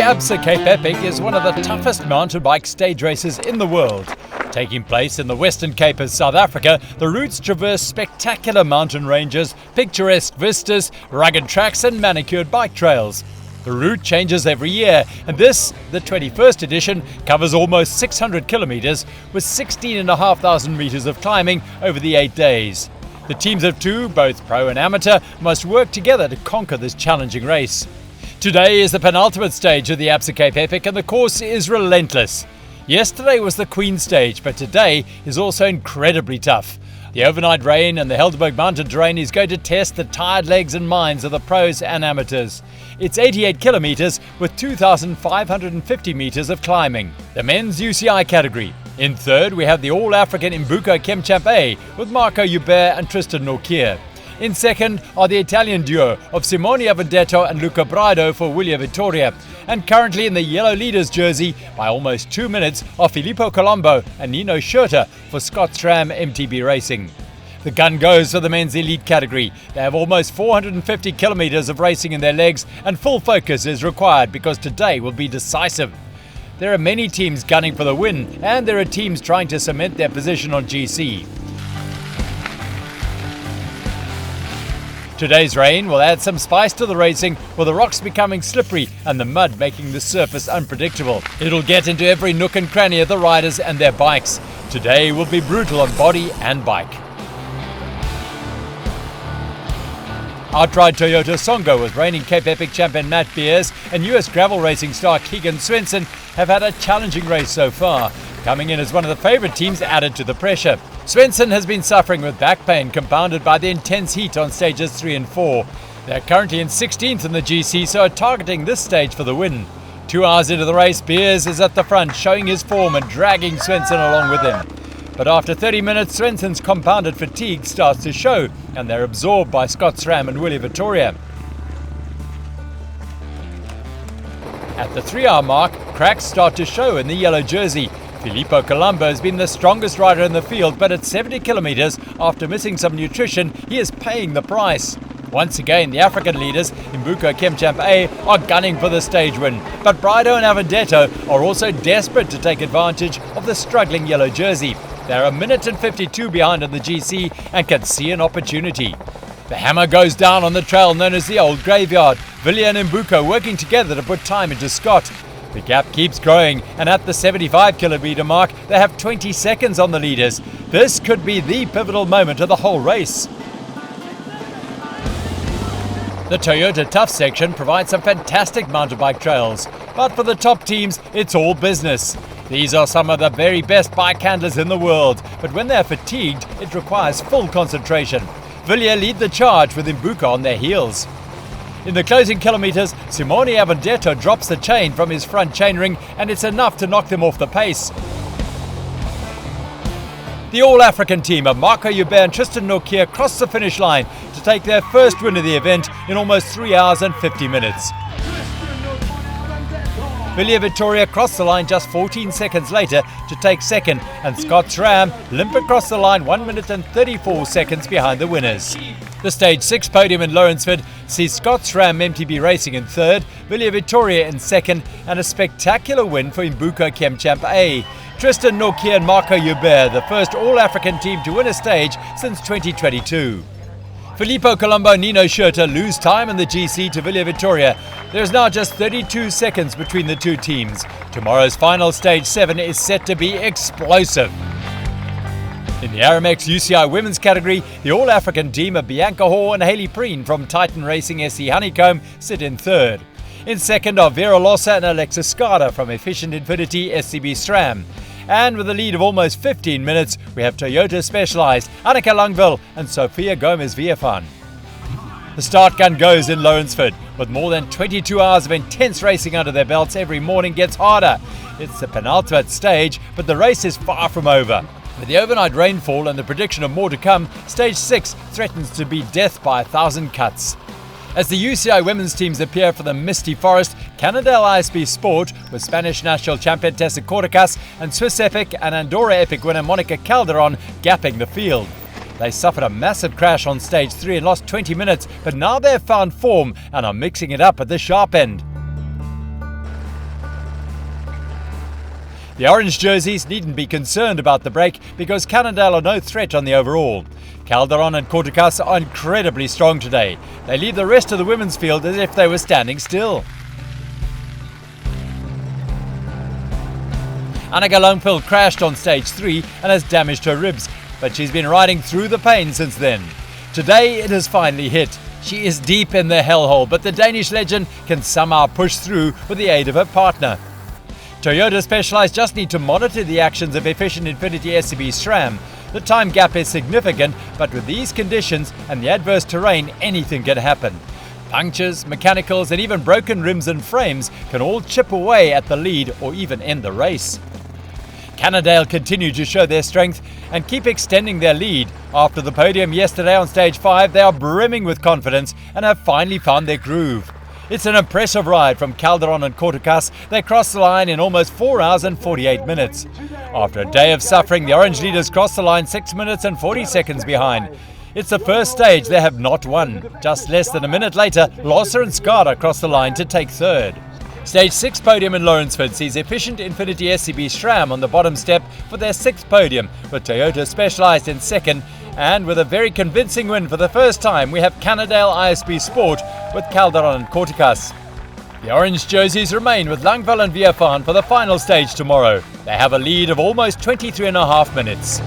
Absa Cape Epic is one of the toughest mountain bike stage races in the world. Taking place in the Western Cape of South Africa, the routes traverse spectacular mountain ranges, picturesque vistas, rugged tracks and manicured bike trails. The route changes every year, and this, the 21st edition, covers almost 600 kilometers with 16,500 meters of climbing over the 8 days. The teams of two, both pro and amateur, must work together to conquer this challenging race. Today is the penultimate stage of the Absa Cape Epic, and the course is relentless. Yesterday was the Queen stage, but today is also incredibly tough. The overnight rain and the Helderberg mountain terrain is going to test the tired legs and minds of the pros and amateurs. It's 88 kilometers with 2,550 meters of climbing. The men's UCI category. In third, we have the All-African Imbuko ChemChamp A with Marco Joubert and Tristan Nortje. In second are the Italian duo of Simone Avondetto and Luca Braidot for WILIER-VITTORIA. And currently in the yellow leaders jersey by almost 2 minutes are Filippo Colombo and Nino Schurter for SCOTT-SRAM MTB Racing. The gun goes for the men's elite category. They have almost 450 kilometers of racing in their legs, and full focus is required because today will be decisive. There are many teams gunning for the win, and there are teams trying to cement their position on GC. Today's rain will add some spice to the racing, with the rocks becoming slippery and the mud making the surface unpredictable. It'll get into every nook and cranny of the riders and their bikes. Today will be brutal on body and bike. Outright Toyota Songo with reigning Cape Epic champion Matt Beers and US gravel racing star Keegan Swenson have had a challenging race so far, coming in as one of the favourite teams added to the pressure. Swenson has been suffering with back pain compounded by the intense heat on stages 3 and 4. They're currently in 16th in the GC, so are targeting this stage for the win. 2 hours into the race, Beers is at the front, showing his form and dragging Swenson along with him. But after 30 minutes, Swenson's compounded fatigue starts to show, and they're absorbed by SCOTT-SRAM and WILIER-VITTORIA. At the 3-hour mark, cracks start to show in the yellow jersey. Filippo Colombo has been the strongest rider in the field, but at 70 kilometers, after missing some nutrition, he is paying the price. Once again, the African leaders, Imbuko ChemChamp A, are gunning for the stage win, but Braidot and Avondetto are also desperate to take advantage of the struggling yellow jersey. They're a minute and 52 behind on the GC and can see an opportunity. The hammer goes down on the trail known as the Old Graveyard. Villiers and Imbuko working together to put time into Scott. The gap keeps growing, and at the 75 kilometer mark, they have 20 seconds on the leaders. This could be the pivotal moment of the whole race. The Toyota Tough section provides some fantastic mountain bike trails, but for the top teams, it's all business. These are some of the very best bike handlers in the world, but when they're fatigued, it requires full concentration. Villiers lead the charge with Imbuko on their heels. In the closing kilometers, Simone Avondetto drops the chain from his front chainring, and it's enough to knock them off the pace. The All-African team of Marco Joubert and Tristan Nortje cross the finish line to take their first win of the event in almost 3 hours and 50 minutes. WILIER-VITTORIA crossed the line just 14 seconds later to take second, and SCOTT-SRAM limp across the line 1 minute and 34 seconds behind the winners. The Stage 6 podium in Lawrenceford sees SCOTT-SRAM MTB Racing in third, WILIER-VITTORIA in second, and a spectacular win for Imbuko ChemChamp A. Tristan Nortje and Marco Joubert, the first All-African team to win a stage since 2022. Filippo Colombo and Nino Schurter lose time in the GC to WILIER-VITTORIA. There is now just 32 seconds between the two teams. Tomorrow's final stage 7 is set to be explosive. In the Aramex UCI Women's category, the All-African team of Bianca Haw and Haley Preen from TitanRacing SE Honeycomb sit in third. In second are Vera Looser and Alexis Skarda from Efficient Infiniti SCB SRAM. And with a lead of almost 15 minutes, we have Toyota Specialized, Annika Langvad and Sofia Gomez Villafane. The start gun goes in Lawrenceford. With more than 22 hours of intense racing under their belts, every morning gets harder. It's the penultimate stage, but the race is far from over. With the overnight rainfall and the prediction of more to come, Stage 6 threatens to be death by 1,000 cuts. As the UCI women's teams appear for the misty forest, Canadell ISP Sport, with Spanish national champion Tessa Cortacas and Swiss Epic and Andorra Epic winner Monica Calderon gapping the field. They suffered a massive crash on Stage 3 and lost 20 minutes, but now they've found form and are mixing it up at the sharp end. The orange jerseys needn't be concerned about the break because Cannondale are no threat on the overall. Calderon and Cortecas are incredibly strong today. They leave the rest of the women's field as if they were standing still. Annika Langvad crashed on stage 3 and has damaged her ribs, but she's been riding through the pain since then. Today it has finally hit. She is deep in the hellhole, but the Danish legend can somehow push through with the aid of her partner. Toyota Specialized just need to monitor the actions of Efficient Infiniti SCB SRAM. The time gap is significant, but with these conditions and the adverse terrain, anything can happen. Punctures, mechanicals and even broken rims and frames can all chip away at the lead or even end the race. Cannondale continue to show their strength and keep extending their lead. After the podium yesterday on stage 5, they are brimming with confidence and have finally found their groove. It's an impressive ride from Calderon and Cortecas. They crossed the line in almost 4 hours and 48 minutes. After a day of suffering, the orange leaders crossed the line 6 minutes and 40 seconds behind. It's the first stage they have not won. Just less than a minute later, Looser and Skarda crossed the line to take third. Stage 6 podium in Lawrenceford sees Efficient Infiniti SCB SRAM on the bottom step for their 6th podium, with Toyota Specialized in second. And with a very convincing win for the first time, we have Cannondale ISB Sport with Calderon and Cortecas. The orange jerseys remain with Langvad and Villafane for the final stage tomorrow. They have a lead of almost 23.5 minutes.